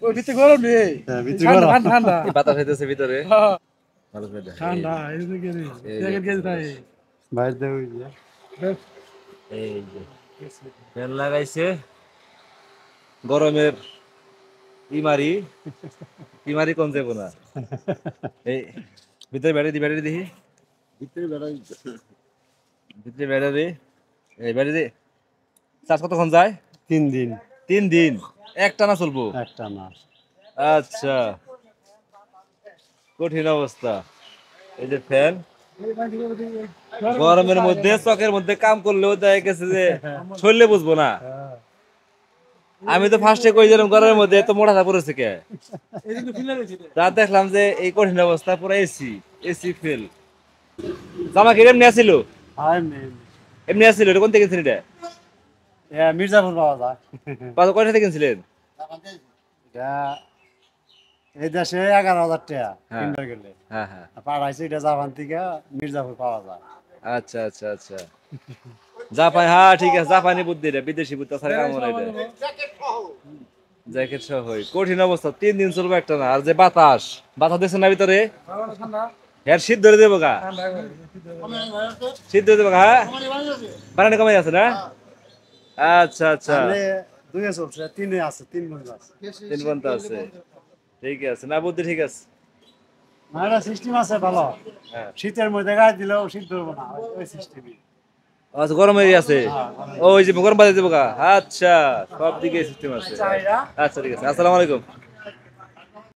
ওই ভিতরে গরম নেই, ঠান্ডা ঠান্ডা ঠান্ডা বাতাস হইতেছে ভিতরে হ্যাঁ, ভালো করে দেখ। ঠান্ডা এদিকে নেই, এই যে দেখেন কেজি তাই বাইরে দেবো যে এই যে ফ্যান লাগাইছে গরমের ইমারি ইমারি কোন যাবো না এই ভিতরে ব্যাটারি দেখি ভিতরে বেড়াই ভিতরে ব্যাটারি এই ব্যাটারি চার্জ কতক্ষণ যায় 3 দিন 3 দিন একটানা চলবো একটা মাস। আচ্ছা কঠিন অবস্থা এই যে ফ্যান গরমের মধ্যে চকের মধ্যে কাম করলেও দেখা গেছে যে শরীরে বুঝবো না আমি তো ফার্স্টে কই দিলাম গরমের মধ্যে এত মোটা পড়েছে কে তা দেখলাম যে এই কঠিন অবস্থা পুরো এসি ফেল জামা কি এমনি আসিল আর এমনি আসিল এটা কোন থেকে কিনছেন এটা মির্জাপুর পাওয়া যায়। কয় থেকে কিনছিলেন এটা এই দেশে 11,000 টাকা হ্যাঁ। কিনতে গেলে, হ্যাঁ হ্যাঁ পাঠাইছে এটা জাপান থেকে, মির্জাপুর পাওয়া যায়। আচ্ছা আচ্ছা আচ্ছা জাপান হ্যাঁ ঠিক আছে জাপানি বুদ্ধি রে বিদেশি বুদ্ধি তাছাড়া কাম হয় না এটা জ্যাকেট সহ হয় কঠিন অবস্থা 3 দিন চলবে একটা না আর যে বাতাস বাতাস দেখছেন না ভিতরে ঠান্ডা এর শীত ধরে দেবো গা ঠান্ডা শীত ধরে দেবো গা হ্যাঁ বানানো কমাই আছে না আচ্ছা আচ্ছা তাহলে 2 চলছে, 3 আছে, 3 বন্ধ আছে। 3 ঘন্টা আছে ঠিক আছে না বুদ্ধি ঠিক আছে না এটা সিস্টেম আছে ভালো, হ্যাঁ শীতের মধ্যে গায়ে দিলেও শীত ধরবো না, ওই সিস্টেমই। আচ্ছা গরম এরিয়া আছে ওই যে গরম বাজে দেবো গা আচ্ছা সব দিকে সিস্টেম আছে আচ্ছা ঠিক আছে আসসালামু আলাইকুম